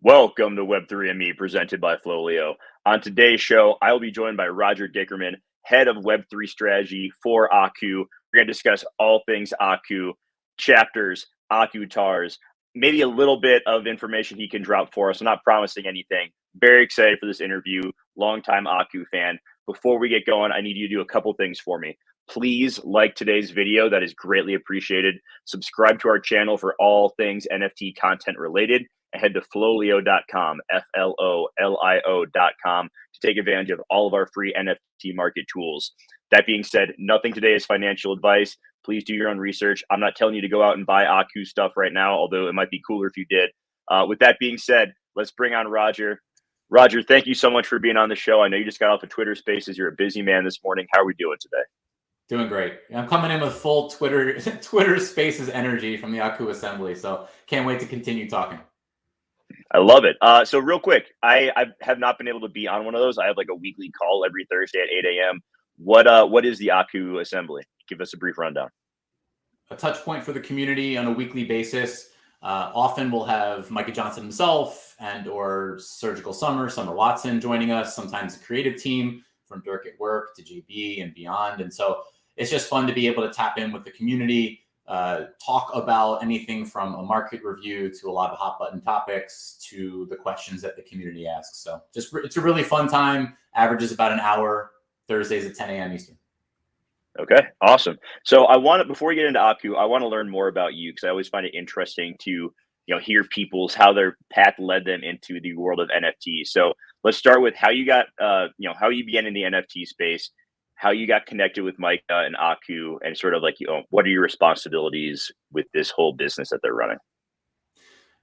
Welcome to Web3 and Me, presented by FLOLiO. On today's show, I will be joined by Roger Dickerman, head of Web3 strategy for Aku. We're going to discuss all things Aku, chapters, Aku TARs, maybe a little bit of information he can drop for us. I'm not promising anything. Very excited for this interview. Longtime Aku fan. Before we get going, I need you to do a couple things for me. Please like today's video. That is greatly appreciated. Subscribe to our channel for all things NFT content related. And head to FLOLiO.com, FLOLiO.com, to take advantage of all of our free NFT market tools. That being said, nothing today is financial advice. Please do your own research. I'm not telling you to go out and buy Aku stuff right now, although it might be cooler if you did. With that being said, let's bring on Roger. Roger, thank you so much for being on the show. I know you just got off of Twitter Spaces. You're a busy man this morning. How are we doing today? Doing great. I'm coming in with full Twitter Spaces energy from the Aku assembly, so can't wait to continue talking. I love it. So real quick, I have not been able to be on one of those. I have like a weekly call every Thursday at 8 a.m. What is the Aku assembly? Give us a brief rundown. A touch point for the community on a weekly basis. Often we'll have Micah Johnson himself and or Surgical Summer Watson joining us, sometimes a creative team from Dirk at Work to JB and beyond. And so it's just fun to be able to tap in with the community, talk about anything from a market review to a lot of hot button topics to the questions that the community asks. So it's a really fun time. Averages about an hour, Thursdays at 10 a.m. Eastern. Okay, awesome. So before we get into Aku, I want to learn more about you because I always find it interesting to hear how their path led them into the world of NFTs. So let's start with how you got how you began in the NFT space, how you got connected with Micah and Aku, and sort of like what are your responsibilities with this whole business that they're running?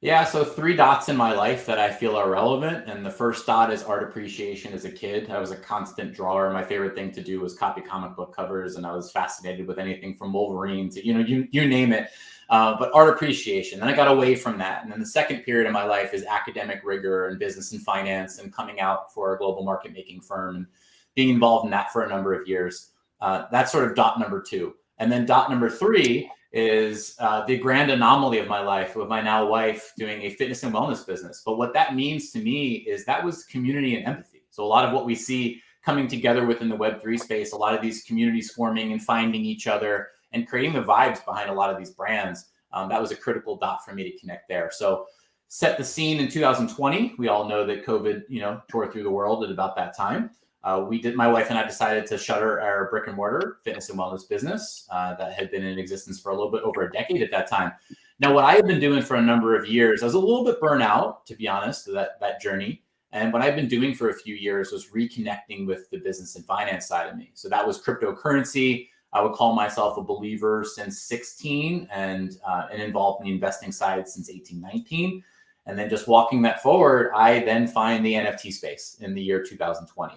Yeah, so 3 dots in my life that I feel are relevant. And the first dot is art appreciation as a kid. I was a constant drawer. My favorite thing to do was copy comic book covers, and I was fascinated with anything from Wolverine to, you name it. But art appreciation. Then I got away from that. And then the second period of my life is academic rigor and business and finance and coming out for a global market making firm and being involved in that for a number of years. That's sort of dot number 2. And then dot number 3 is the grand anomaly of my life with my now wife doing a fitness and wellness business. But what that means to me is that was community and empathy. So a lot of what we see coming together within the Web3 space, a lot of these communities forming and finding each other and creating the vibes behind a lot of these brands, that was a critical dot for me to connect there. So set the scene in 2020. We all know that COVID, tore through the world at about that time. My wife and I decided to shutter our brick and mortar fitness and wellness business that had been in existence for a little bit over a decade at that time. Now, what I had been doing for a number of years, I was a little bit burnt out, to be honest, that journey. And what I've been doing for a few years was reconnecting with the business and finance side of me. So that was cryptocurrency. I would call myself a believer since 16 and involved in the investing side since 18, 19. And then just walking that forward, I then find the NFT space in the year 2020.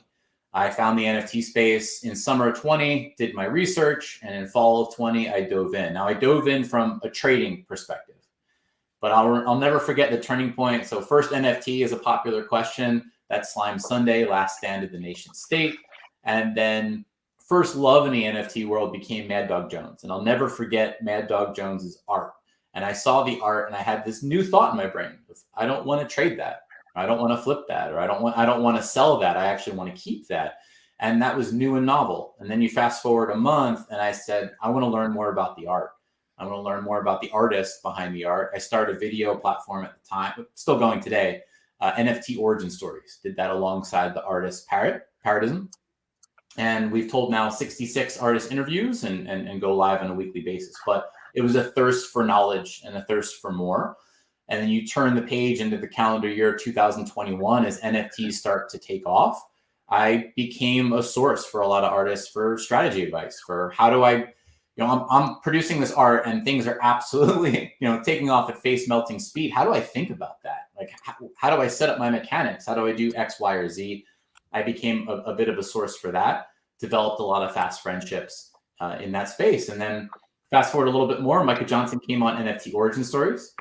I found the NFT space in summer of 20, did my research, and in fall of 20, I dove in. Now, I dove in from a trading perspective, but I'll never forget the turning point. So first NFT is a popular question. That's Slime Sunday, last stand of the nation state. And then first love in the NFT world became Mad Dog Jones. And I'll never forget Mad Dog Jones's art. And I saw the art and I had this new thought in my brain. I don't want to trade that. I don't want to flip that, or I don't want to sell that. I actually want to keep that. And that was new and novel. And then you fast forward a month and I said, I want to learn more about the art. I want to learn more about the artist behind the art. I started a video platform at the time, still going today, NFT Origin Stories. Did that alongside the artist Parrotism. And we've told now 66 artist interviews and go live on a weekly basis. But it was a thirst for knowledge and a thirst for more. And then you turn the page into the calendar year 2021 as NFTs start to take off. I became a source for a lot of artists for strategy advice, for how do I, I'm producing this art and things are absolutely, taking off at face melting speed. How do I think about that? Like, how do I set up my mechanics? How do I do X, Y, or Z? I became a bit of a source for that, developed a lot of fast friendships in that space. And then fast forward a little bit more, Micah Johnson came on NFT Origin Stories.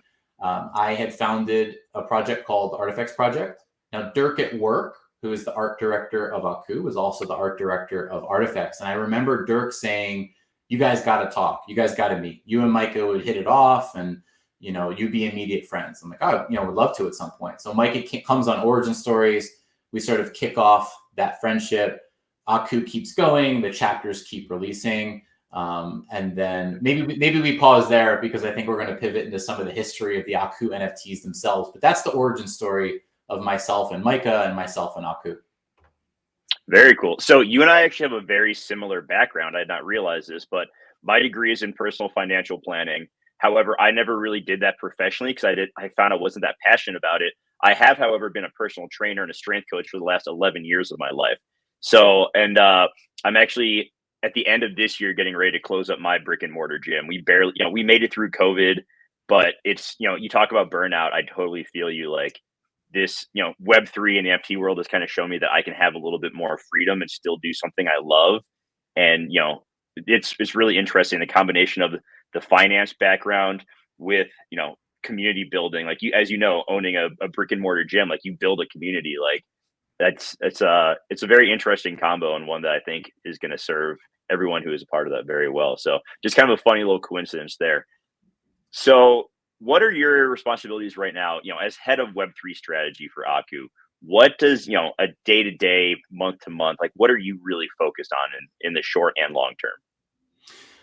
I had founded a project called the Artifacts Project. Now, Dirk at Work, who is the art director of Aku, was also the art director of Artifacts. And I remember Dirk saying, you guys got to talk. You guys got to meet. You and Micah would hit it off. And you be immediate friends. I'm like, oh, would love to at some point. So Mike comes on Origin Stories. We sort of kick off that friendship. Aku keeps going. The chapters keep releasing. And then maybe we pause there because I think we're going to pivot into some of the history of the Aku NFTs themselves. But that's the origin story of myself and Micah and myself and Aku. Very cool. So you and I actually have a very similar background. I did not realize this, but my degree is in personal financial planning. However, I never really did that professionally because I found I wasn't that passionate about it. I have, however, been a personal trainer and a strength coach for the last 11 years of my life. So, and I'm actually at the end of this year getting ready to close up my brick and mortar gym. We barely, we made it through COVID, but it's, you talk about burnout. I totally feel you. Like this, Web3 and the NFT world has kind of shown me that I can have a little bit more freedom and still do something I love. And, it's really interesting, the combination of the finance background with, community building. Like as owning a brick and mortar gym, like you build a community, like it's a very interesting combo, and one that I think is going to serve everyone who is a part of that very well. So just kind of a funny little coincidence there. So what are your responsibilities right now, as head of Web3 strategy for Aku? What does, a day-to-day, month-to-month, like what are you really focused on in the short and long term?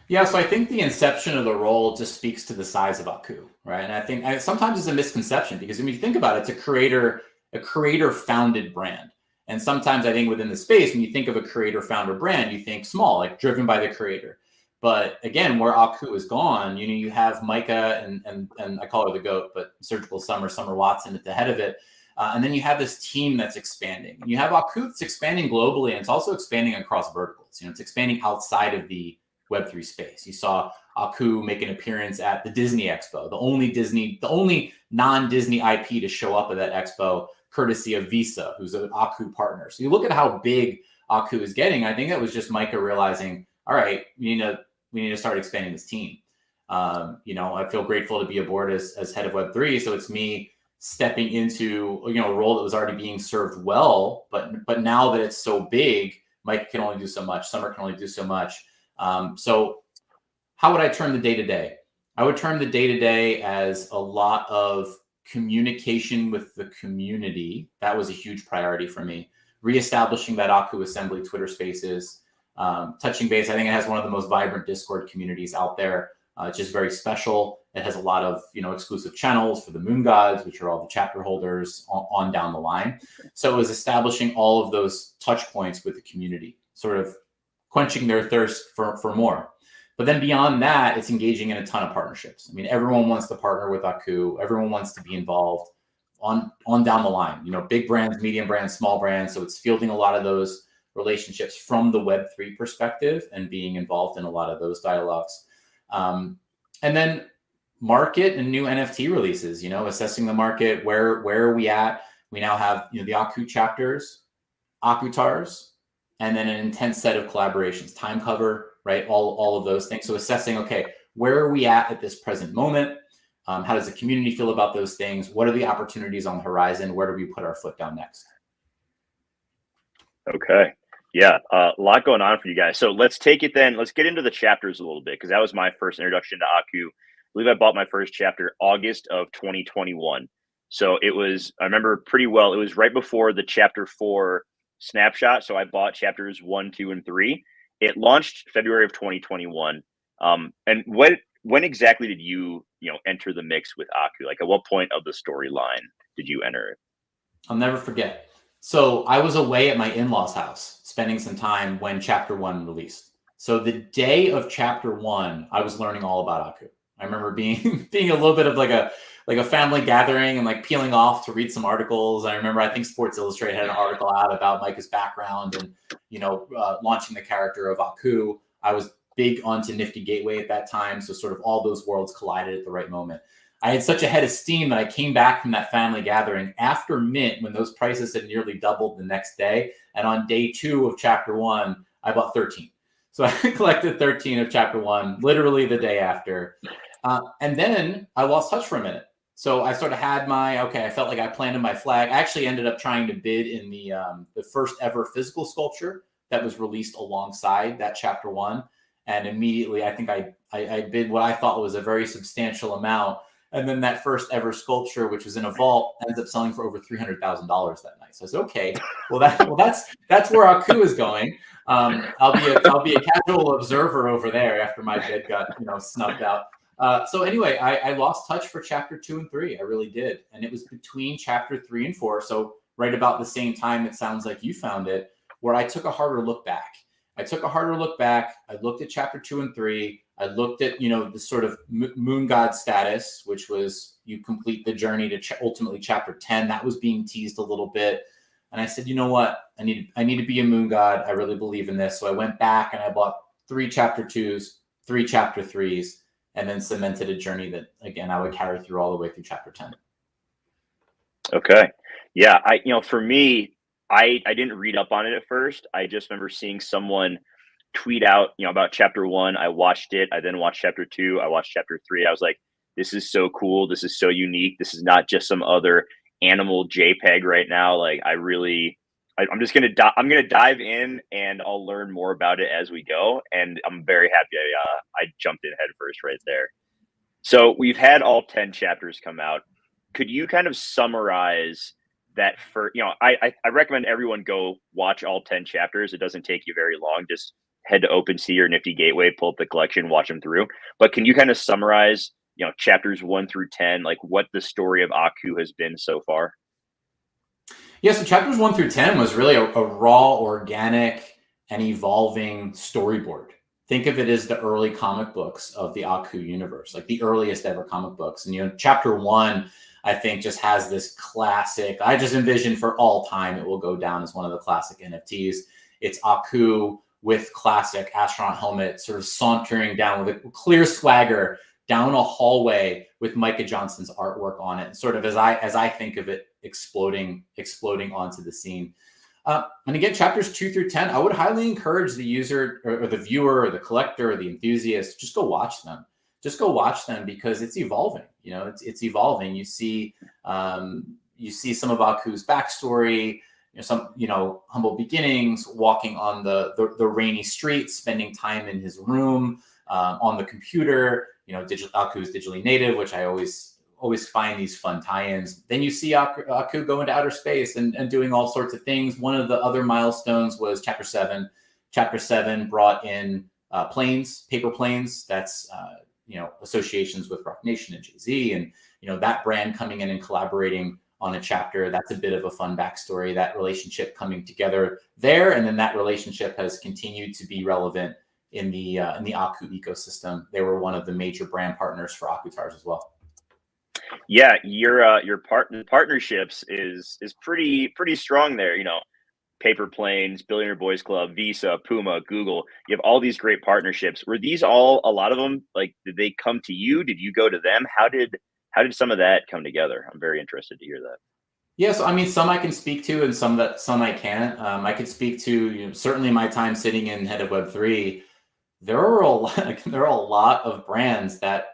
Yeah, so I think the inception of the role just speaks to the size of Aku, right? And I think sometimes it's a misconception because when you think about it, it's a creator-founded brand. And sometimes I think within the space, when you think of a creator-founder brand, you think small, like driven by the creator. But again, where Aku is gone, you have Micah and I call her the GOAT, but Surgical Summer Watson at the head of it. And then you have this team that's expanding. And you have Aku that's expanding globally, and it's also expanding across verticals. It's expanding outside of the Web3 space. You saw Aku make an appearance at the Disney Expo, the only non-Disney IP to show up at that expo, courtesy of Visa, who's an Aku partner. So you look at how big Aku is getting. I think that was just Micah realizing, all right, we need to start expanding this team. I feel grateful to be aboard as head of Web3. So it's me stepping into a role that was already being served well, but now that it's so big, Mike can only do so much. Summer can only do so much. So how would I turn the day-to-day? I would turn the day-to-day as a lot of communication with the community. That was a huge priority for me. Reestablishing that Aku Assembly Twitter Spaces, touching base. I think it has one of the most vibrant Discord communities out there. It's just very special. It has a lot of exclusive channels for the Moon Gods, which are all the chapter holders on down the line. So it was establishing all of those touch points with the community, sort of quenching their thirst for more. But then beyond that, it's engaging in a ton of partnerships. I mean, everyone wants to partner with Aku. Everyone wants to be involved on down the line. Big brands, medium brands, small brands. So it's fielding a lot of those relationships from the Web3 perspective and being involved in a lot of those dialogues. And then market and new NFT releases, assessing the market, where are we at? We now have, the Aku chapters, Akutars, and then an intense set of collaborations, time cover, right? All of those things. So assessing, okay, where are we at this present moment? How does the community feel about those things? What are the opportunities on the horizon? Where do we put our foot down next? Okay. Yeah, a lot going on for you guys. So let's take it then. Let's get into the chapters a little bit, because that was my first introduction to Aku. I believe I bought my first chapter August of 2021. So it was, I remember pretty well, it was right before the chapter 4 snapshot. So I bought chapters 1, 2, and 3. It launched February of 2021. And when exactly did you enter the mix with Aku? Like, at what point of the storyline did you enter it? I'll never forget. So I was away at my in-laws' house, spending some time when chapter 1 released. So the day of chapter 1, I was learning all about Aku. I remember being a little bit of like a family gathering and like peeling off to read some articles. I remember, I think Sports Illustrated had an article out about Micah's background and launching the character of Aku. I was big onto Nifty Gateway at that time, so sort of all those worlds collided at the right moment. I had such a head of steam that I came back from that family gathering after mint, when those prices had nearly doubled the next day. And on day 2 of chapter 1, I bought 13. So I collected 13 of chapter 1, literally the day after. And then I lost touch for a minute. So I sort of had I felt like I planted my flag. I actually ended up trying to bid in the first ever physical sculpture that was released alongside that chapter 1. And immediately, I think I bid what I thought was a very substantial amount. And then that first ever sculpture, which was in a vault, ends up selling for over $300,000 that night. So I said, okay, that's where Aku is going. I'll be a casual observer over there after my bid got snuffed out. So anyway, I lost touch for chapter 2 and 3. I really did, and it was between chapter 3 and 4. So right about the same time, it sounds like you found it, where I took a harder look back. I looked at chapter 2 and 3. I looked at, the sort of moon god status, which was you complete the journey to ultimately chapter 10. That was being teased a little bit. And I said, you know what? I need to be a moon god. I really believe in this. So I went back and I bought 3 chapter 2s, 3 chapter 3s, and then cemented a journey that, again, I would carry through all the way through chapter 10. Okay. Yeah. For me, I didn't read up on it at first. I just remember seeing someone tweet out, about chapter 1. I watched it. I then watched chapter 2. I watched chapter 3. I was like, this is so cool. This is so unique. This is not just some other animal JPEG right now. Like I'm just going to, I'm going to dive in and I'll learn more about it as we go. And I'm very happy I jumped in head first right there. So we've had all 10 chapters come out. Could you kind of summarize that for, I recommend everyone go watch all 10 chapters. It doesn't take you very long. Just head to OpenSea or Nifty Gateway, pull up the collection, watch them through. But can you kind of summarize, chapters 1 through 10, like what the story of Aku has been so far? Yeah, so chapters 1 through 10 was really a raw, organic, and evolving storyboard. Think of it as the early comic books of the Aku universe, like the earliest ever comic books. And, chapter 1, I think, just has this classic, I just envision for all time, it will go down as one of the classic NFTs. It's Aku with classic astronaut helmet, sort of sauntering down with a clear swagger down a hallway with Micah Johnson's artwork on it, sort of as I think of it, exploding onto the scene. And again, chapters 2 through 10, I would highly encourage the user or the viewer or the collector or the enthusiast, just go watch them. Just go watch them because it's evolving. It's evolving. You see some of Aku's backstory, some humble beginnings, walking on the rainy streets, spending time in his room, on the computer. Aku's digitally native, which I always find these fun tie-ins. Then you see Aku go into outer space and doing all sorts of things. One of the other milestones was chapter 7. Chapter 7 brought in paper planes. That's associations with Rock Nation and Jay-Z, and that brand coming in and collaborating on a chapter. That's a bit of a fun backstory. That relationship coming together there, and then that relationship has continued to be relevant in the Aku ecosystem. They were one of the major brand partners for Akutars as well. Yeah, your partnerships is pretty strong there. Paper Planes, Billionaire Boys Club, Visa, Puma, Google. You have all these great partnerships. Were these all, a lot of them, like, did they come to you? Did you go to them? How did some of that come together? I'm very interested to hear that. Yeah, so I mean, some I can speak to, and some I can't. I could speak to certainly my time sitting in head of Web3. There are a lot of brands that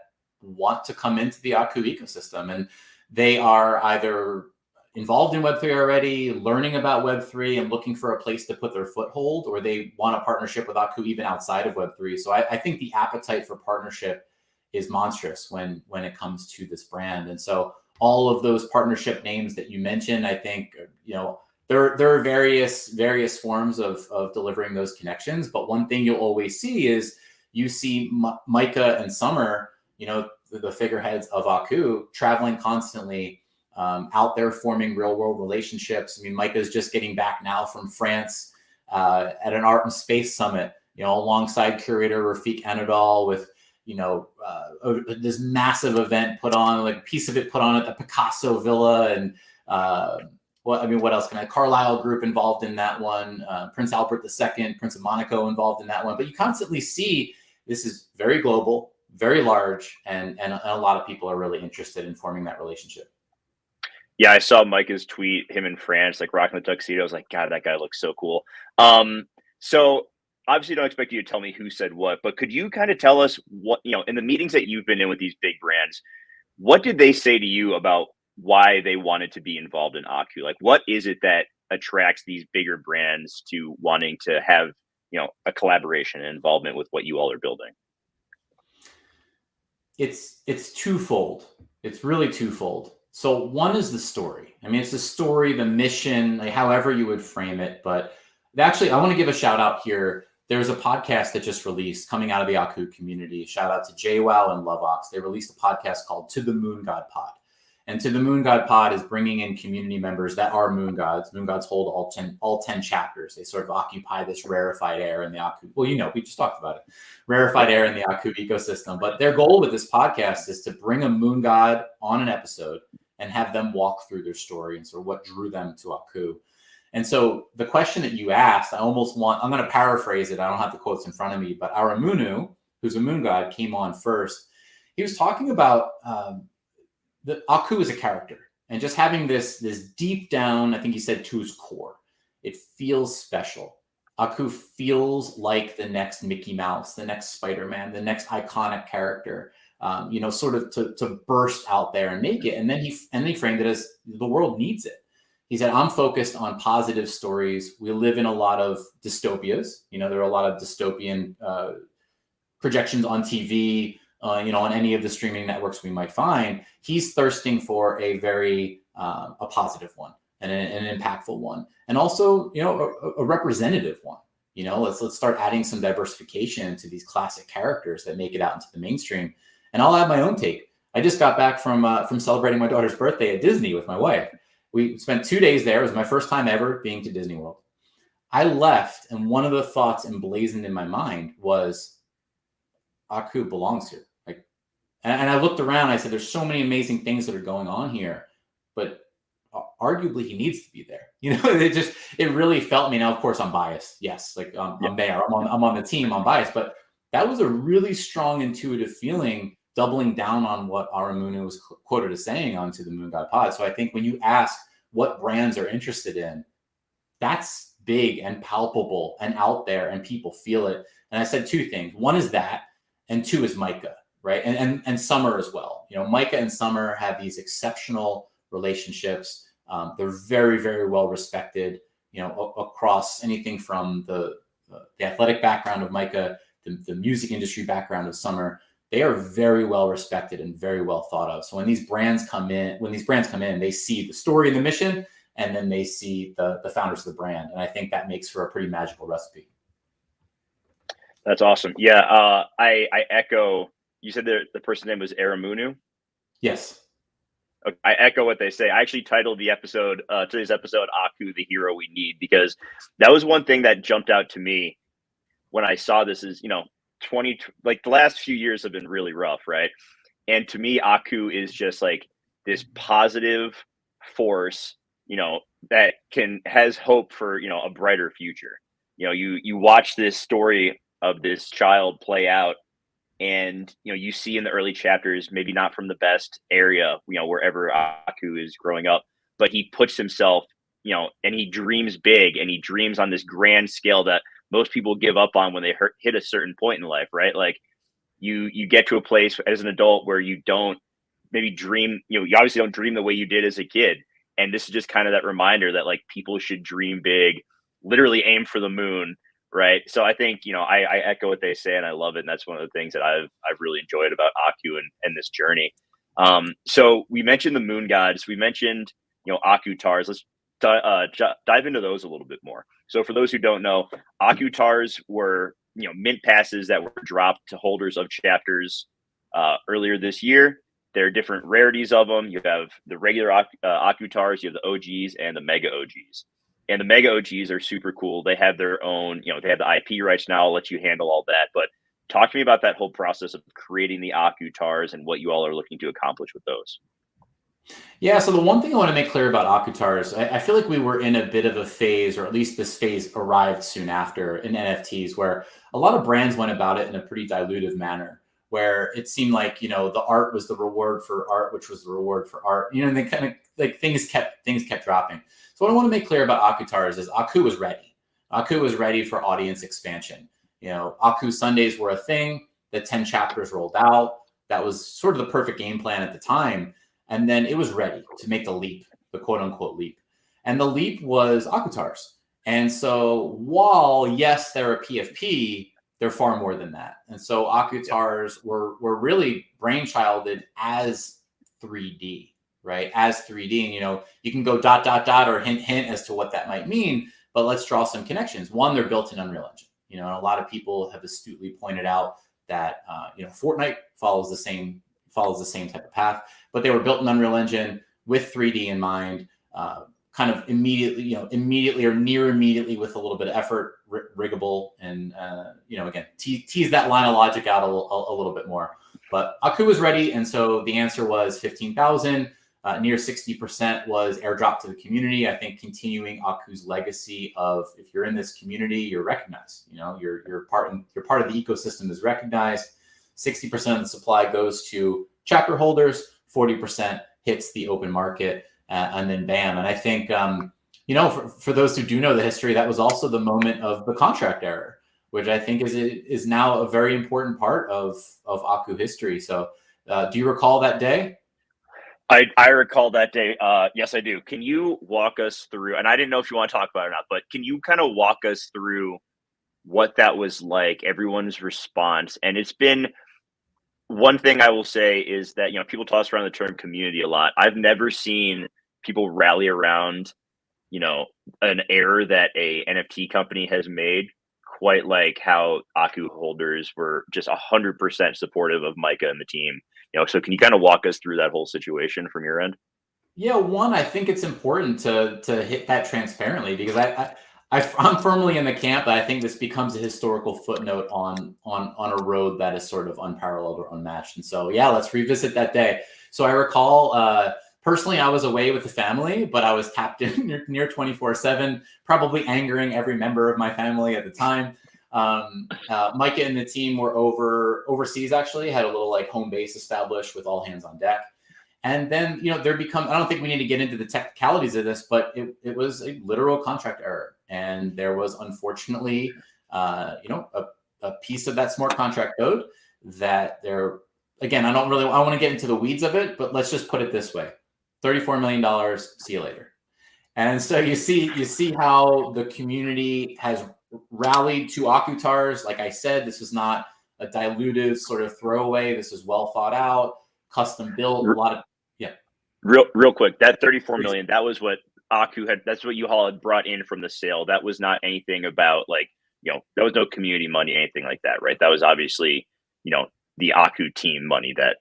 want to come into the Aku ecosystem, and they are either involved in Web3 already, learning about Web3 and looking for a place to put their foothold, or they want a partnership with Aku even outside of Web3. So I think the appetite for partnership is monstrous when it comes to this brand. And so all of those partnership names that you mentioned, I think, there are various forms of delivering those connections. But one thing you'll always see is you see Micah and Summer, the figureheads of Aku, traveling constantly, out there forming real world relationships. I mean, Micah's just getting back now from France at an art and space summit, alongside curator Rafik Anadol, with this massive event put on, like piece of it put on at the Picasso Villa, and what else can Carlisle Group involved in that one, Prince Albert II, Prince of Monaco involved in that one. But you constantly see this is very global, very large, and a lot of people are really interested in forming that relationship. Yeah, I saw Micah's tweet, him in France, like rocking the tuxedo. I was like, God, that guy looks so cool. So obviously don't expect you to tell me who said what, but could you kind of tell us what, in the meetings that you've been in with these big brands, what did they say to you about why they wanted to be involved in Aku? Like, what is it that attracts these bigger brands to wanting to have, a collaboration and involvement with what you all are building? It's twofold. It's really twofold. So one is the story. I mean, it's the story, the mission, like however you would frame it. But actually, I want to give a shout out here. There's a podcast that just released coming out of the Aku community. Shout out to JWeb and Lovox. They released a podcast called To the Moon God Pod. And To the Moon God Pod is bringing in community members that are moon gods. Moon gods hold all 10 chapters. They sort of occupy this rarefied air in the Aku. Well, we just talked about it. Rarefied air in the Aku ecosystem. But their goal with this podcast is to bring a moon god on an episode and have them walk through their story and sort of what drew them to Aku. And so the question that you asked, I'm going to paraphrase it. I don't have the quotes in front of me, but Aramunu, who's a moon god, came on first. He was talking about the Aku is a character, and just having this deep down, I think he said, to his core, it feels special. Aku feels like the next Mickey Mouse, the next Spider-Man, the next iconic character, sort of to burst out there and make it. And then he framed it as the world needs it. He said, I'm focused on positive stories. We live in a lot of dystopias. There are a lot of dystopian projections on TV, on any of the streaming networks we might find. He's thirsting for a very a positive one and an impactful one, and also a representative one. Let's start adding some diversification to these classic characters that make it out into the mainstream. And I'll add my own take. I just got back from celebrating my daughter's birthday at Disney with my wife. We spent 2 days there. It was my first time ever being to Disney World. I left, and one of the thoughts emblazoned in my mind was, Aku belongs here. And I looked around, I said, there's so many amazing things that are going on here, but arguably he needs to be there. It really felt me. Now, of course, I'm biased. Yes. I'm there. I'm on the team. I'm biased, but that was a really strong intuitive feeling, doubling down on what Aramunu was quoted as saying on To the Moon God Pod. So I think when you ask what brands are interested in, that's big and palpable and out there, and people feel it. And I said two things. One is that, and two is Micah. Right. And Summer as well. Micah and Summer have these exceptional relationships. They're very, very well respected, across anything from the athletic background of Micah, the music industry background of Summer. They are very well respected and very well thought of. So when these brands come in, they see the story and the mission, and then they see the founders of the brand. And I think that makes for a pretty magical recipe. That's awesome. Yeah. I echo. You said the person's name was Aramunu? Yes. Okay. I echo what they say. I actually titled the episode, today's episode, Aku, the Hero We Need, because that was one thing that jumped out to me when I saw this is, the last few years have been really rough, right? And to me, Aku is just like this positive force, that has hope for, a brighter future. You watch this story of this child play out, and you see in the early chapters, maybe not from the best area, wherever Aku is growing up, but he puts himself, and he dreams big, and he dreams on this grand scale that most people give up on when they hit a certain point in life, right? Like you get to a place as an adult where you don't maybe dream, you obviously don't dream the way you did as a kid. And this is just kind of that reminder that like people should dream big, literally aim for the moon. Right. So I think, I echo what they say, and I love it. And that's one of the things that I've really enjoyed about Aku and this journey. So we mentioned the moon gods. We mentioned, Aku Tars. Let's dive into those a little bit more. So for those who don't know, Aku Tars were, mint passes that were dropped to holders of chapters earlier this year. There are different rarities of them. You have the regular Aku Tars, you have the OGs and the mega OGs. And the mega OGs are super cool. They have their own, they have the IP rights now. I'll let you handle all that. But talk to me about that whole process of creating the Aku Tars and what you all are looking to accomplish with those. Yeah, so the one thing I want to make clear about Aku Tars, I feel like we were in a bit of a phase, or at least this phase arrived soon after in NFTs, where a lot of brands went about it in a pretty dilutive manner, where it seemed like, the art was the reward for art, which was the reward for art, and they kind of like things kept dropping. So what I want to make clear about Aku Tars is Aku was ready. Aku was ready for audience expansion. Aku Sundays were a thing. The 10 chapters rolled out. That was sort of the perfect game plan at the time. And then it was ready to make the leap, the quote unquote leap. And the leap was Aku Tars. And so while, yes, they're a PFP, they're far more than that. And so Aku Tars were really brainchilded as 3D, right? As 3D, and you can go ... or hint as to what that might mean, but let's draw some connections. One, they're built in Unreal Engine, and a lot of people have astutely pointed out that Fortnite follows the same type of path, but they were built in Unreal Engine with 3D in mind, kind of immediately or near immediately with a little bit of effort, riggable, and again, tease that line of logic out a little bit more. But Aku was ready, and so the answer was 15,000. Near 60% was airdrop to the community. I think continuing Aku's legacy of, if you're in this community, you're recognized. You're part of the ecosystem is recognized. 60% of the supply goes to chapter holders. 40% hits the open market, and then bam. And I think for those who do know the history, that was also the moment of the contract error, which I think is now a very important part of Aku history. So, do you recall that day? I recall that day. Yes, I do. Can you walk us through, and I didn't know if you want to talk about it or not, but can you kind of walk us through what that was like, everyone's response? And it's been, one thing I will say is that, people toss around the term community a lot. I've never seen people rally around, an error that a NFT company has made quite like how Aku holders were just 100% supportive of Micah and the team. So can you kind of walk us through that whole situation from your end? Yeah, one, I think it's important to hit that transparently, because I'm firmly in the camp that I think this becomes a historical footnote on a road that is sort of unparalleled or unmatched. And so, yeah, let's revisit that day. So I recall, personally, I was away with the family, but I was tapped in near 24/7, probably angering every member of my family at the time. Micah and the team were overseas, actually, had a little home base established with all hands on deck. And then, I don't think we need to get into the technicalities of this, but it was a literal contract error. And there was, unfortunately, a piece of that smart contract code that again, I want to get into the weeds of it, but let's just put it this way. $34 million, see you later. And so you see how the community has rallied to Akutars. Like I said, this was not a dilutive sort of throwaway. This is well thought out, custom built, a lot of, yeah. Real quick, that 34 million, that was what Aku had, that's what you all had brought in from the sale. That was not anything about there was no community money, anything like that, right? That was obviously, the Aku team money that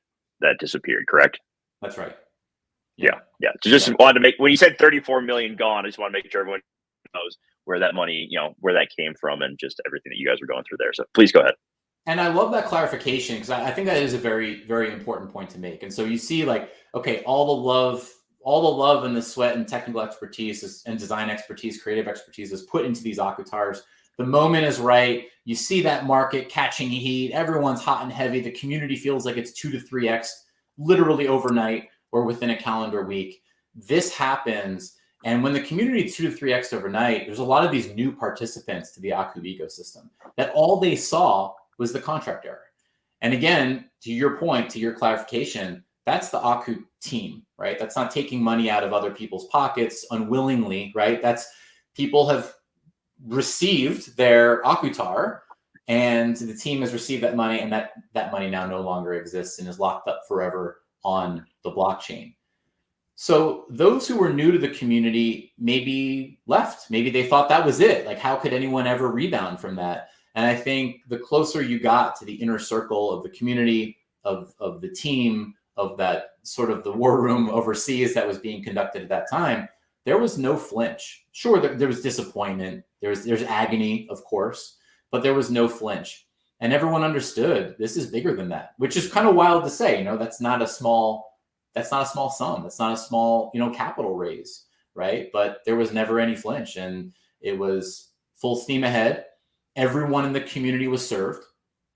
disappeared, correct? That's right. Yeah. So just wanted to make, when you said 34 million gone, I just want to make sure everyone knows where that money, where that came from, and just everything that you guys were going through there. So please go ahead. And I love that clarification, because I think that is a very, very important point to make. And so you see, okay, all the love and the sweat and technical expertise and design expertise, creative expertise is put into these Akutars. The moment is right. You see that market catching heat. Everyone's hot and heavy. The community feels like it's 2 to 3x literally overnight or within a calendar week. This happens. And when the community 2 to 3x overnight, there's a lot of these new participants to the Aku ecosystem that all they saw was the contract error. And again, to your point, to your clarification, that's the Aku team, right? That's not taking money out of other people's pockets unwillingly, right? That's people have received their Akutar, and the team has received that money, and that money now no longer exists and is locked up forever on the blockchain. So those who were new to the community maybe left. Maybe they thought that was it. How could anyone ever rebound from that? And I think the closer you got to the inner circle of the community, of the team, of that sort of the war room overseas that was being conducted at that time, there was no flinch. Sure, there was disappointment. There's agony, of course, but there was no flinch. And everyone understood this is bigger than that, which is kind of wild to say. That's not a small sum. That's not a small, capital raise, right? But there was never any flinch, and it was full steam ahead. Everyone in the community was served.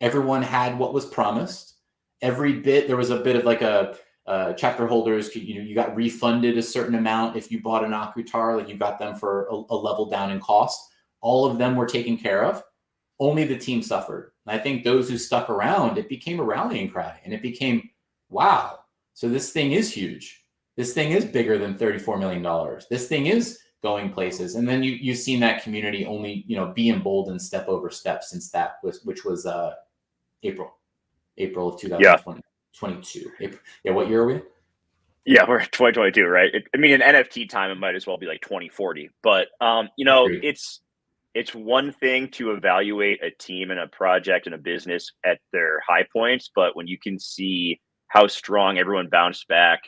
Everyone had what was promised. Every bit, there was a bit of chapter holders, you got refunded a certain amount if you bought an Akutar, you got them for a level down in cost. All of them were taken care of. Only the team suffered. And I think those who stuck around, it became a rallying cry, and it became, wow, so this thing is huge. This thing is bigger than $34 million. This thing is going places. And then you've seen that community only, be emboldened step over step since that which was April of 2022. Yeah. What year are we? Yeah, we're at 2022, right? I mean, in NFT time, it might as well be like 2040. But Agreed. it's one thing to evaluate a team and a project and a business at their high points, but when you can see how strong everyone bounced back,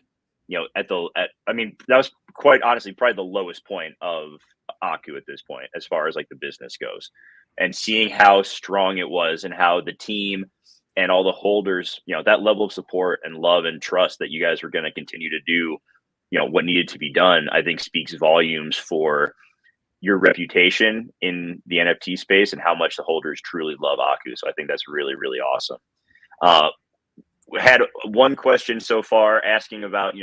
I mean, that was quite honestly probably the lowest point of Aku at this point, as far as like the business goes, and seeing how strong it was and how the team and all the holders, that level of support and love and trust that you guys were going to continue to do, what needed to be done, I think speaks volumes for your reputation in the NFT space and how much the holders truly love Aku. So I think that's really, really awesome. We had one question so far asking about,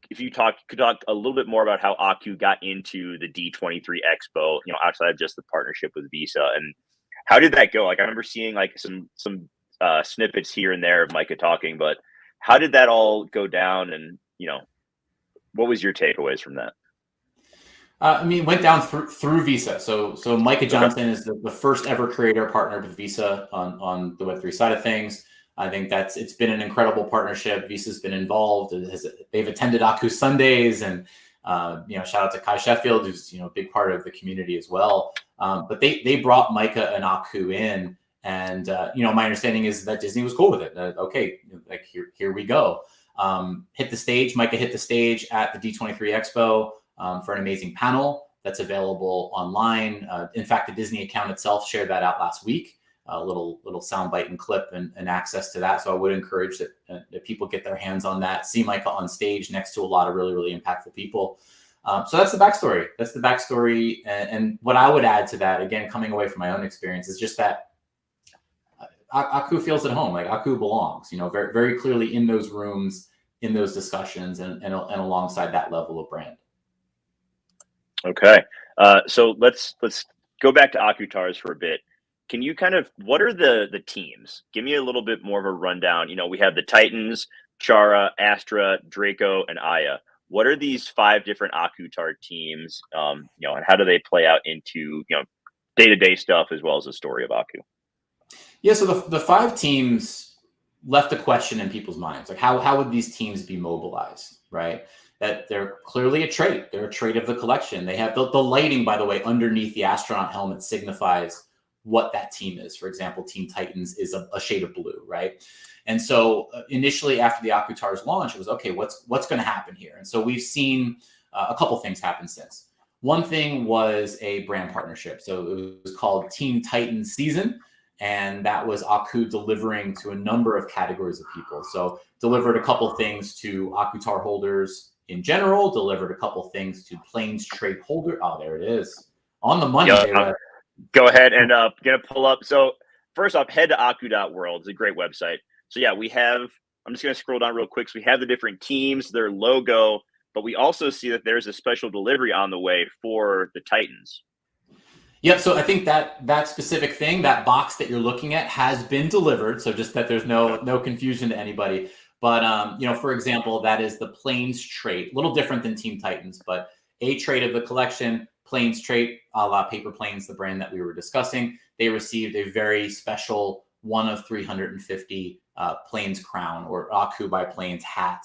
if you could talk a little bit more about how Aku got into the D23 Expo, outside of just the partnership with Visa, and how did that go? Like, I remember seeing like some snippets here and there of Micah talking, but how did that all go down? And what was your takeaways from that? I mean, it went down through Visa. So Micah Okay. Johnson is the first ever creator partnered with Visa on the Web3 side of things. I think it's been an incredible partnership. Visa's been involved. They've attended Aku Sundays, and shout out to Kai Sheffield, who's a big part of the community as well. But they brought Micah and Aku in, and my understanding is that Disney was cool with it. Okay, like here we go. Micah hit the stage at the D23 Expo. For an amazing panel that's available online. In fact, the Disney account itself shared that out last week, a little soundbite and clip and access to that. So I would encourage that people get their hands on that, see Micah on stage next to a lot of really, really impactful people. So that's the backstory. That's the backstory. And what I would add to that, again, coming away from my own experience, is just that Aku feels at home. Like Aku belongs, very, very clearly in those rooms, in those discussions, and alongside that level of brand. Okay. So let's go back to Akutars for a bit. Can you what are the teams? Give me a little bit more of a rundown. We have the Titans, Chara, Astra, Draco, and Aya. What are these 5 different Akutar teams? And how do they play out into, day-to-day stuff as well as the story of Aku? Yeah, so the 5 teams left a question in people's minds. Like how would these teams be mobilized, right? That they're clearly a trait. They're a trait of the collection. They have the lighting, by the way, underneath the astronaut helmet signifies what that team is. For example, Team Titans is a shade of blue, right? And so initially after the Akutars launch, it was, okay, what's going to happen here? And so we've seen a couple things happen since. One thing was a brand partnership. So it was called Team Titans Season. And that was Aku delivering to a number of categories of people. So delivered a couple things to Akutar holders in general, delivered a couple things to Planes trade holder. Oh, there it is. On the money. Go ahead and gonna pull up. So first off, head to aku.world. It's a great website. So yeah, I'm just gonna scroll down real quick. So we have the different teams, their logo, but we also see that there's a special delivery on the way for the Titans. Yep. So I think that specific thing, that box that you're looking at, has been delivered. So just that there's no confusion to anybody. But for example, that is the Planes trait. A little different than Team Titans, but a trait of the collection. Planes trait, a la Paper Planes, the brand that we were discussing. They received a very special 1 of 350 Planes crown, or Aku by Planes hat.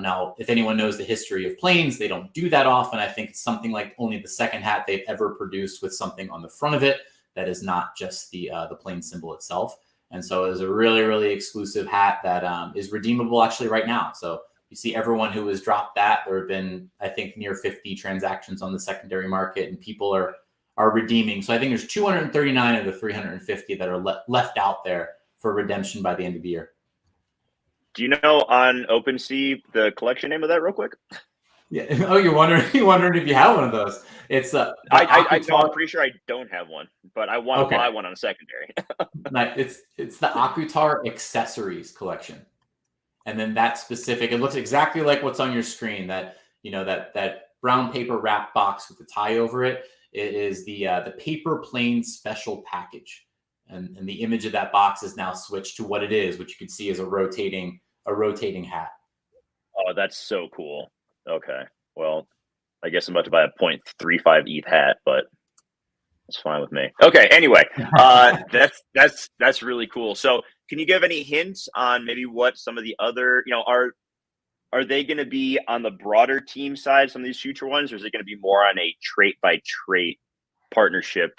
Now, if anyone knows the history of Planes, they don't do that often. I think it's something like only the second hat they've ever produced with something on the front of it that is not just the plane symbol itself. And so it was a really, really exclusive hat that is redeemable actually right now. So you see everyone who has dropped that. There have been, I think, near 50 transactions on the secondary market, and people are redeeming. So I think there's 239 of the 350 that are left out there for redemption by the end of the year. Do you know on OpenSea the collection name of that real quick? Yeah. Oh, you're wondering if you have one of those. It's I'm pretty sure I don't have one, but I want to buy one on a secondary. It's the Akutar accessories collection. And then that specific, it looks exactly like what's on your screen, that that brown paper wrap box with the tie over it. It is the Paper Plane special package. And the image of that box is now switched to what it is, which you can see is a rotating hat. Oh, that's so cool. Okay. Well, I guess I'm about to buy a 0.35 ETH hat, but it's fine with me. Okay. Anyway, that's really cool. So can you give any hints on maybe what some of the other, are they going to be on the broader team side, some of these future ones, or is it going to be more on a trait by trait partnership,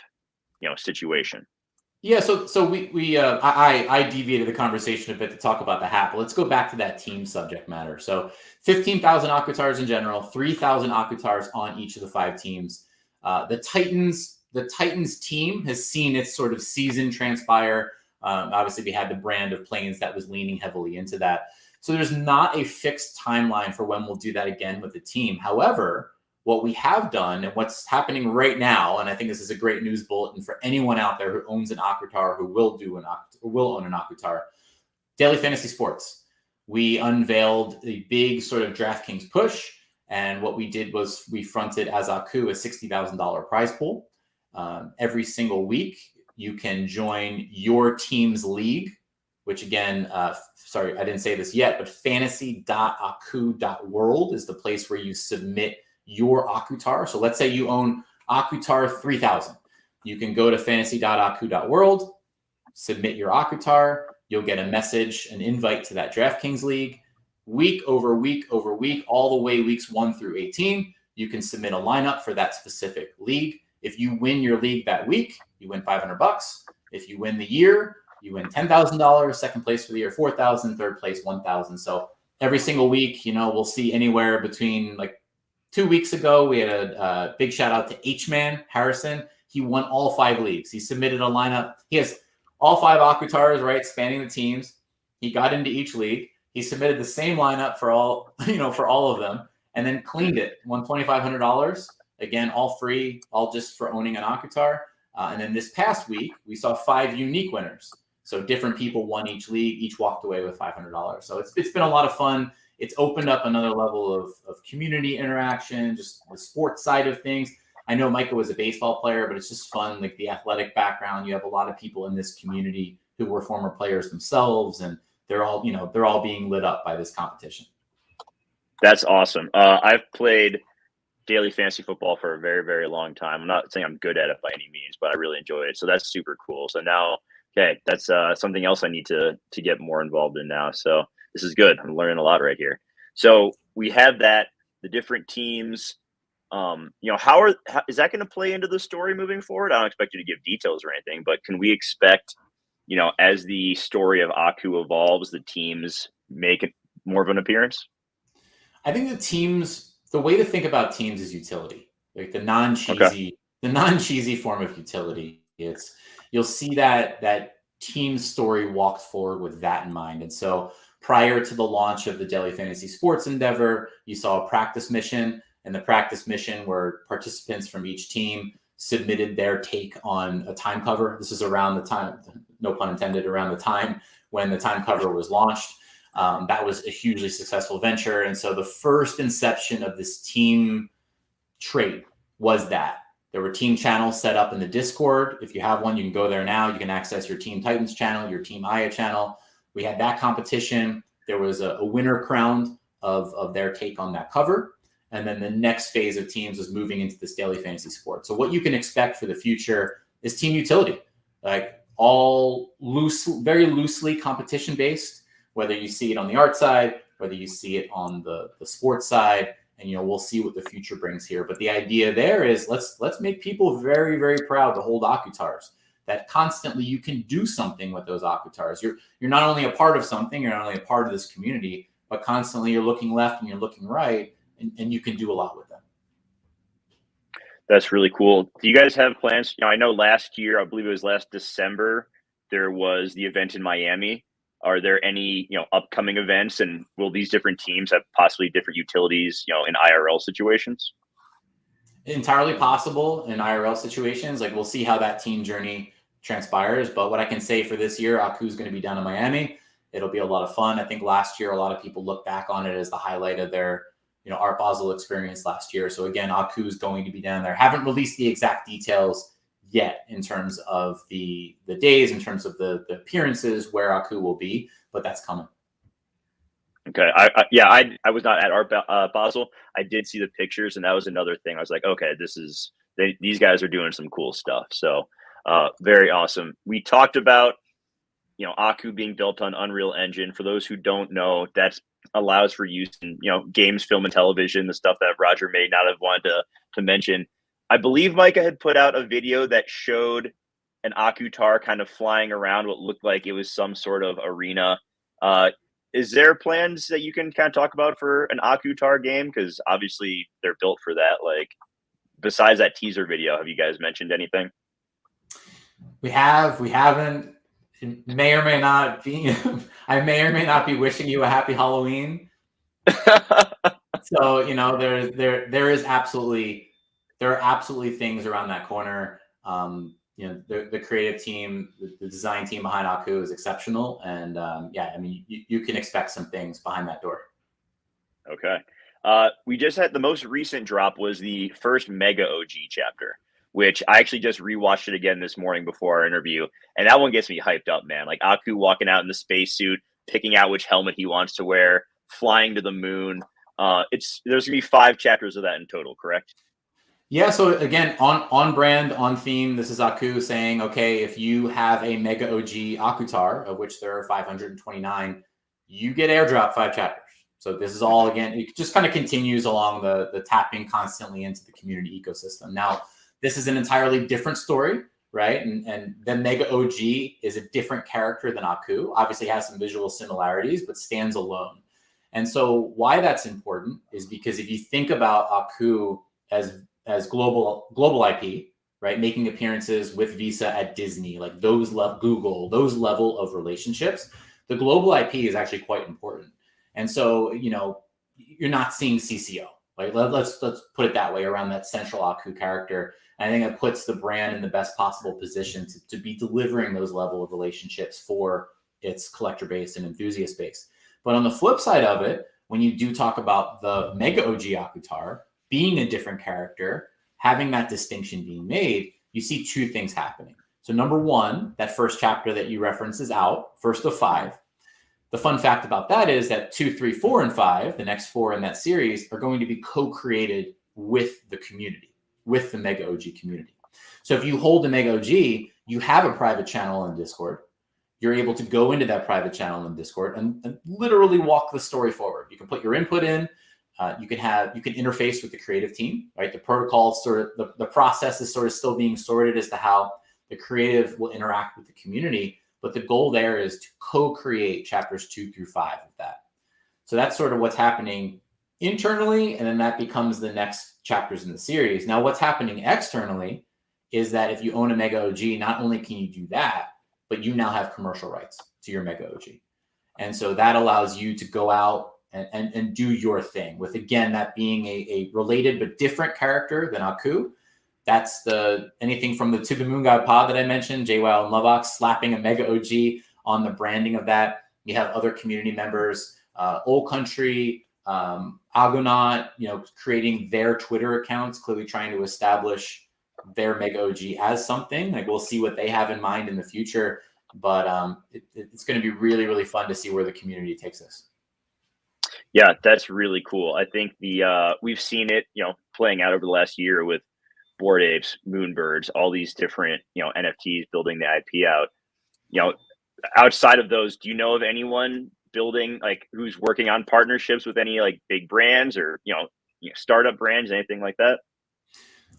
situation? Yeah, so I deviated the conversation a bit to talk about the hat, but let's go back to that team subject matter. So 15,000 Akutars in general, 3,000 Akutars on each of the 5 teams. The Titans team has seen its sort of season transpire. Obviously, we had the brand of planes that was leaning heavily into that. So there's not a fixed timeline for when we'll do that again with the team. However, what we have done and what's happening right now, and I think this is a great news bulletin for anyone out there who owns an Akutar, who will own an Akutar, Daily Fantasy Sports. We unveiled a big sort of DraftKings push, and what we did was we fronted as Aku a $60,000 prize pool. Every single week, you can join your team's league, which again, sorry, I didn't say this yet, but fantasy.aku.world is the place where you submit your Akutar. So let's say you own Akutar 3000. You can go to fantasy.aku.world, submit your Akutar. You'll get a message, an invite to that DraftKings league. Week over week over week, all the way weeks 1 through 18, you can submit a lineup for that specific league. If you win your league that week, you win $500. If you win the year, you win $10,000. Second place for the year, $4,000. Third place, $1,000. So every single week, we'll see anywhere between 2 weeks ago, we had a big shout out to H-Man Harrison. He won all 5 leagues. He submitted a lineup. He has all 5 Akutars, right, spanning the teams. He got into each league. He submitted the same lineup for all, for all of them, and then cleaned it. Won $2,500. Again, all free, all just for owning an Akutar. And then this past week, we saw 5 unique winners. So different people won each league. Each walked away with $500. So it's been a lot of fun. It's opened up another level of community interaction, just the sports side of things. I know Micah was a baseball player, but it's just fun, like the athletic background. You have a lot of people in this community who were former players themselves, and they're all being lit up by this competition. That's awesome. I've played daily fantasy football for a very, very long time. I'm not saying I'm good at it by any means, but I really enjoy it. So that's super cool. So now, okay, that's something else I need to get more involved in now. So this is good. I'm learning a lot right here. So we have the different teams. Is that going to play into the story moving forward? I don't expect you to give details or anything, but can we expect, as the story of Aku evolves, the teams make it more of an appearance? I think the way to think about teams is utility, like the non-cheesy form of utility. You'll see that team story walks forward with that in mind. And so prior to the launch of the Daily Fantasy Sports endeavor, you saw a practice mission, and the practice mission where participants from each team submitted their take on a time cover. This is around the time, no pun intended, around the time when the time cover was launched. That was a hugely successful venture. And so the first inception of this team trait was that. There were team channels set up in the Discord. If you have one, you can go there now. You can access your Team Titans channel, your Team Aya channel. We had that competition. There was a winner crowned of their take on that cover. And then the next phase of teams was moving into this daily fantasy sport. So what you can expect for the future is team utility, like all very loosely competition based, whether you see it on the art side, whether you see it on the sports side, and we'll see what the future brings here. But the idea there is let's make people very, very proud to hold Akutars. That constantly you can do something with those Akutars. You're not only a part of something, you're not only a part of this community, but constantly you're looking left and you're looking right, and you can do a lot with them. That's really cool. Do you guys have plans? I know last year, I believe it was last December, there was the event in Miami. Are there any, upcoming events, and will these different teams have possibly different utilities, in IRL situations? Entirely possible in IRL situations. Like we'll see how that team journey transpires. But what I can say for this year, Aku's going to be down in Miami. It'll be a lot of fun. I think last year, a lot of people look back on it as the highlight of their, Art Basel experience last year. So again, Aku is going to be down there. Haven't released the exact details yet in terms of the days, in terms of the appearances where Aku will be, but that's coming. Okay. I was not at Art Basel. I did see the pictures, and that was another thing. I was like, okay, these guys are doing some cool stuff. So very awesome. We talked about, Aku being built on Unreal Engine. For those who don't know, that's allows for use in, games, film, and television, the stuff that Roger may not have wanted to mention. I believe Micah had put out a video that showed an Akutar kind of flying around what looked like it was some sort of arena. Is there plans that you can kind of talk about for an Akutar game? Because obviously they're built for that. Like, besides that teaser video, have you guys mentioned anything? We haven't. It may or may not be. I may or may not be wishing you a happy Halloween. So there are absolutely things around that corner. The creative team, the design team behind Aku is exceptional, and you can expect some things behind that door. Okay. We just had the most recent drop was the first Mega OG chapter, which I actually just rewatched it again this morning before our interview, and that one gets me hyped up, man. Like Aku walking out in the spacesuit, picking out which helmet he wants to wear, flying to the moon. There's gonna be 5 chapters of that in total, correct? Yeah. So again, on brand, on theme. This is Aku saying, okay, if you have a Mega OG Akutar, of which there are 529, you get airdrop 5 chapters. So this is all, again, it just kind of continues along the tapping constantly into the community ecosystem. Now, this is an entirely different story, right? And then Mega OG is a different character than Aku. Obviously has some visual similarities, but stands alone. And so why that's important is because if you think about Aku as global IP, right? Making appearances with Visa at Disney, like Google, those level of relationships, the global IP is actually quite important. And so, you're not seeing CCO. Like let's put it that way, around that central Aku character. And I think it puts the brand in the best possible position to be delivering those level of relationships for its collector base and enthusiast base. But on the flip side of it, when you do talk about the Mega OG Akutar being a different character, having that distinction being made, you see 2 things happening. So number 1, that first chapter that you reference is out, first of 5. The fun fact about that is that 2, 3, 4, and 5, the next 4 in that series, are going to be co-created with the community, with the Mega OG community. So if you hold the Mega OG, you have a private channel on Discord. You're able to go into that private channel in Discord and literally walk the story forward. You can put your input in. You can interface with the creative team, right? The protocol the process is sort of still being sorted as to how the creative will interact with the community. But the goal there is to co-create chapters 2 through 5 of that. So that's sort of what's happening internally, and then that becomes the next chapters in the series. Now, what's happening externally is that if you own a Mega OG, not only can you do that, but you now have commercial rights to your Mega OG. And so that allows you to go out and do your thing, with, again, that being a related but different character than Aku. That's anything from the To the Moon God pod that I mentioned, JWeb and Lovox, slapping a Mega OG on the branding of that. You have other community members, Old Country, Argonaut, creating their Twitter accounts, clearly trying to establish their Mega OG as something. Like, we'll see what they have in mind in the future, but it's going to be really, really fun to see where the community takes this. Yeah, that's really cool. I think we've seen it, playing out over the last year with Bored Apes, Moonbirds, all these different, NFTs building the IP out. Outside of those, do you know of anyone building, like, who's working on partnerships with any like big brands or startup brands, anything like that?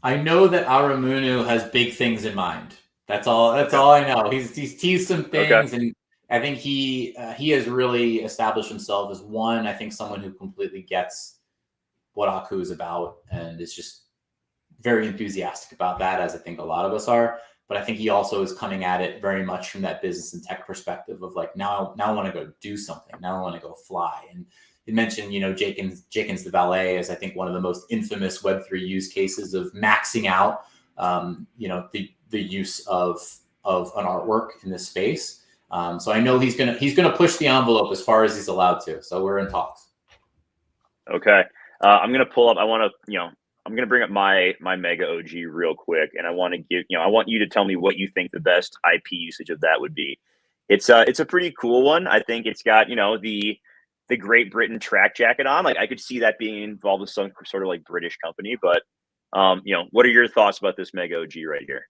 I know that Aramunu has big things in mind. That's all I know. He's teased some things, and I think he has really established himself as someone who completely gets what Aku is about, and is just very enthusiastic about that, as I think a lot of us are. But I think he also is coming at it very much from that business and tech perspective of like, now I want to go do something. Now I want to go fly. And you mentioned, Jenkins the Valet is, I think, one of the most infamous Web3 use cases of maxing out, the use of an artwork in this space. So I know he's gonna push the envelope as far as he's allowed to. So we're in talks. Okay, I'm gonna pull up. I'm going to bring up my Mega OG real quick, and I want you to tell me what you think the best IP usage of that would be. It's a pretty cool one. I think it's got, the Great Britain track jacket on. Like, I could see that being involved with some sort of like British company, but what are your thoughts about this Mega OG right here?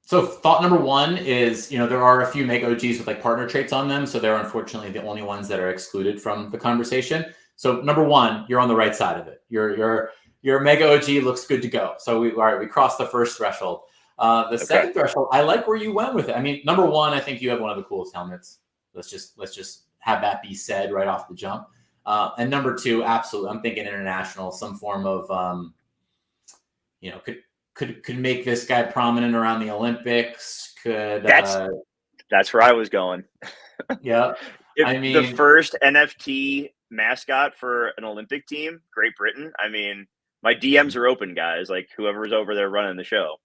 So thought number one is, there are a few mega OGs with like partner traits on them. So they're unfortunately the only ones that are excluded from the conversation. So number one, you're on the right side of it. Your mega OG looks good to go. So all right, we crossed the first threshold. The second threshold, I like where you went with it. I mean, number one, I think you have one of the coolest helmets. Let's just have that be said right off the jump. And number two, absolutely, I'm thinking international, some form of, could make this guy prominent around the Olympics. That's where I was going. Yeah. I mean, the first NFT mascot for an Olympic team, Great Britain. I mean, my DMs are open, guys. Like whoever's over there running the show.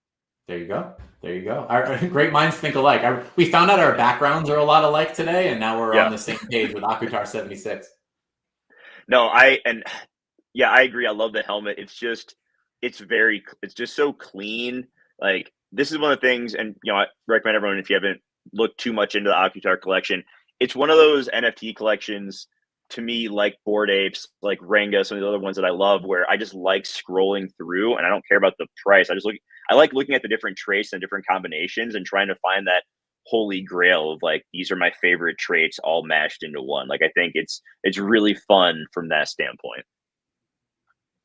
There you go. Our great minds think alike. We found out our backgrounds are a lot alike today, and now we're on the same page with Akutar 76. No, I agree. I love the helmet. It's just so clean. Like this is one of the things, and I recommend everyone, if you haven't looked too much into the Akutar collection, it's one of those NFT collections to me, like Bored Apes, like Ranga, some of the other ones that I love, where I just like scrolling through and I don't care about the price. I like looking at the different traits and different combinations and trying to find that holy grail of like, these are my favorite traits all mashed into one. Like, I think it's really fun from that standpoint.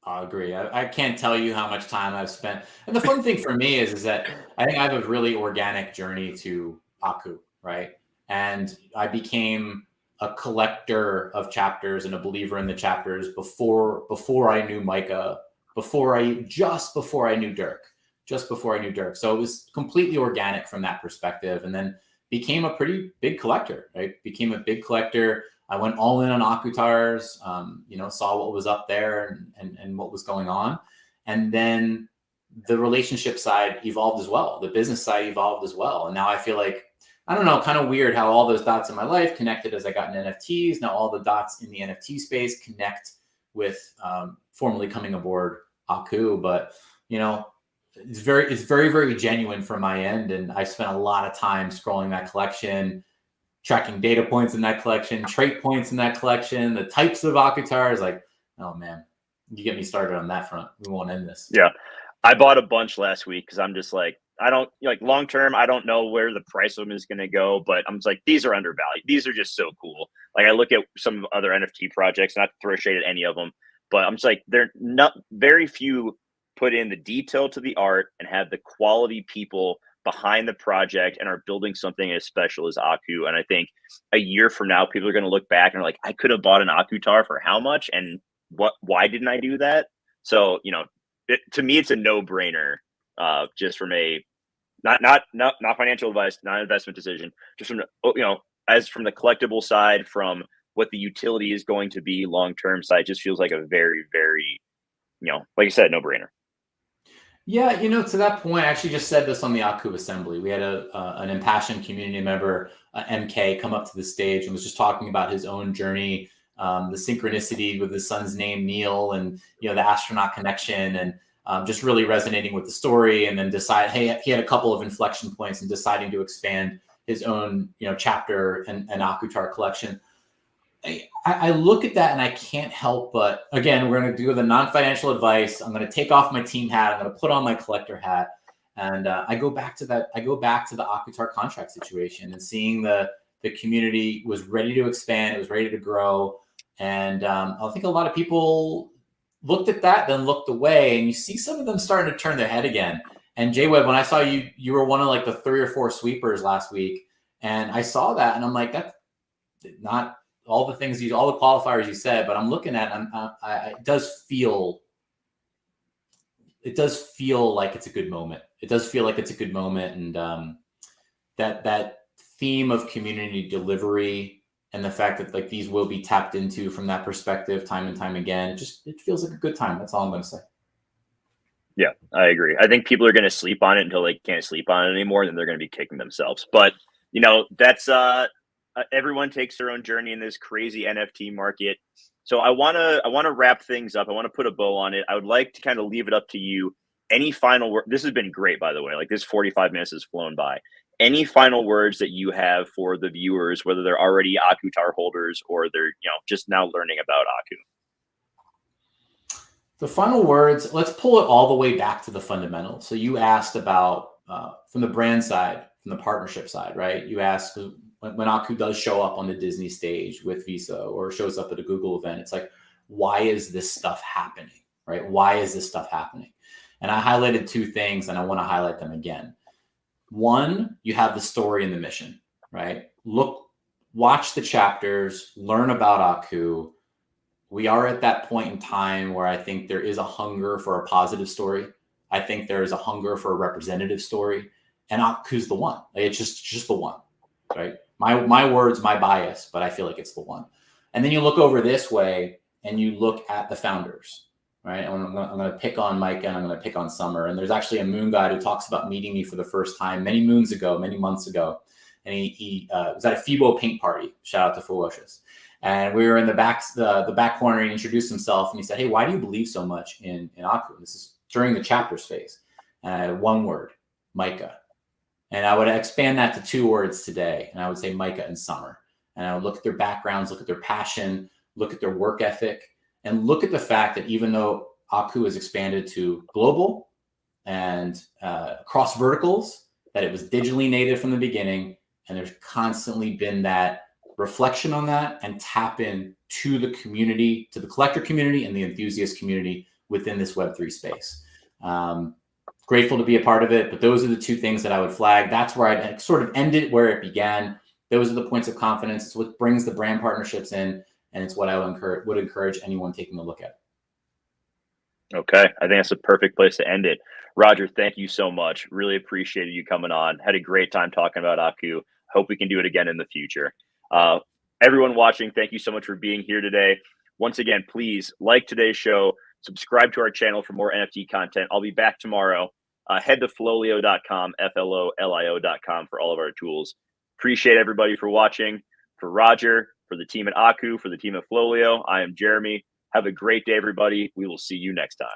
I agree. I can't tell you how much time I've spent. And the fun thing for me is that I think I have a really organic journey to Aku, right? And I became a collector of chapters and a believer in the chapters before I knew Micah, just before I knew Dirk. So it was completely organic from that perspective, and then became a pretty big collector, right? Became a big collector. I went all in on Akutars, saw what was up there and what was going on. And then the relationship side evolved as well. The business side evolved as well. And now I feel like, I don't know, kind of weird how all those dots in my life connected as I got into NFTs. Now all the dots in the NFT space connect with formally coming aboard Aku. But, it's very, very genuine from my end. And I spent a lot of time scrolling that collection, tracking data points in that collection, trait points in that collection, the types of Akutars. Like, oh man, you get me started on that front. We won't end this. Yeah. I bought a bunch last week because I'm just like, I don't like long term. I don't know where the price of them is going to go, but I'm just like, these are undervalued. These are just so cool. Like I look at some other NFT projects, not to throw shade at any of them, but I'm just like, they're not very few put in the detail to the art and have the quality people behind the project and are building something as special as Aku. And I think a year from now, people are going to look back and are like, I could have bought an Akutar for how much? And why didn't I do that? So, to me, it's a no brainer, just from a, not financial advice, not an investment decision, just from, as from the collectible side, from what the utility is going to be long-term side, just feels like a very, very, like you said, no brainer. Yeah, to that point, I actually just said this on the Aku assembly. We had an impassioned community member, MK, come up to the stage and was just talking about his own journey, the synchronicity with his son's name, Neil, and, the astronaut connection, and just really resonating with the story. And then he had a couple of inflection points in deciding to expand his own, chapter and Akutar collection. I look at that and I can't help but, again, we're going to do the non-financial advice. I'm going to take off my team hat. I'm going to put on my collector hat. And I go back to that. I go back to the Akutar contract situation and seeing the community was ready to expand. It was ready to grow. And I think a lot of people looked at that, then looked away, and you see some of them starting to turn their head again. And JWeb, when I saw you were one of like the 3 or 4 sweepers last week. And I saw that and I'm like, that's not all the things all the qualifiers you said, but I'm looking at, it does feel like it's a good moment. It does feel like it's a good moment. And that theme of community delivery and the fact that like these will be tapped into from that perspective time and time again, it feels like a good time. That's all I'm going to say. Yeah, I agree. I think people are going to sleep on it until they can't sleep on it anymore, and then they're going to be kicking themselves. But that's everyone takes their own journey in this crazy NFT market. So I want to wrap things up. I want to put a bow on it. I would like to kind of leave it up to you. Any final word? This has been great, by the way. Like this 45 minutes has flown by. Any final words that you have for the viewers, whether they're already Akutar holders or they're just now learning about Aku? The final words, let's pull it all the way back to the fundamentals. So you asked about from the brand side, from the partnership side, right? You ask when Aku does show up on the Disney stage with Visa or shows up at a Google event, it's like, why is this stuff happening, right? Why is this stuff happening? And I highlighted two things, and I want to highlight them again. One, you have the story and the mission, right? Watch the chapters, learn about Aku. We are at that point in time where I think there is a hunger for a positive story. I think there is a hunger for a representative story, and Aku's the one. Like, it's just the one, right? My words, my bias, but I feel like it's the one. And then you look over this way and you look at the founders, right? I'm going to pick on Micah and I'm going to pick on Summer. And there's actually a Moon guide who talks about meeting me for the first time many moons ago, many months ago. And he was at a FIBO paint party. Shout out to Ferocious. And we were in the back corner. He introduced himself and he said, "Hey, why do you believe so much in Aku?" This is during the chapters phase. One word, Micah. And I would expand that to two words today. And I would say Micah and Summer. And I would look at their backgrounds, look at their passion, look at their work ethic, and look at the fact that even though Aku has expanded to global and across verticals, that it was digitally native from the beginning. And there's constantly been that reflection on that and tap in to the community, to the collector community and the enthusiast community within this Web3 space. Grateful to be a part of it, but those are the two things that I would flag. That's where I sort of ended where it began. Those are the points of confidence. It's what brings the brand partnerships in, and it's what I would encourage anyone taking a look at. Okay, I think that's a perfect place to end it. Roger, thank you so much. Really appreciated you coming on. Had a great time talking about Aku. Hope we can do it again in the future. Everyone watching, thank you so much for being here today. Once again, please like today's show, subscribe to our channel for more NFT content. I'll be back tomorrow. Head to FLOLiO.com, FLOLiO.com for all of our tools. Appreciate everybody for watching. For Roger, for the team at Aku, for the team at FLOLiO, I am Jeremy. Have a great day, everybody. We will see you next time.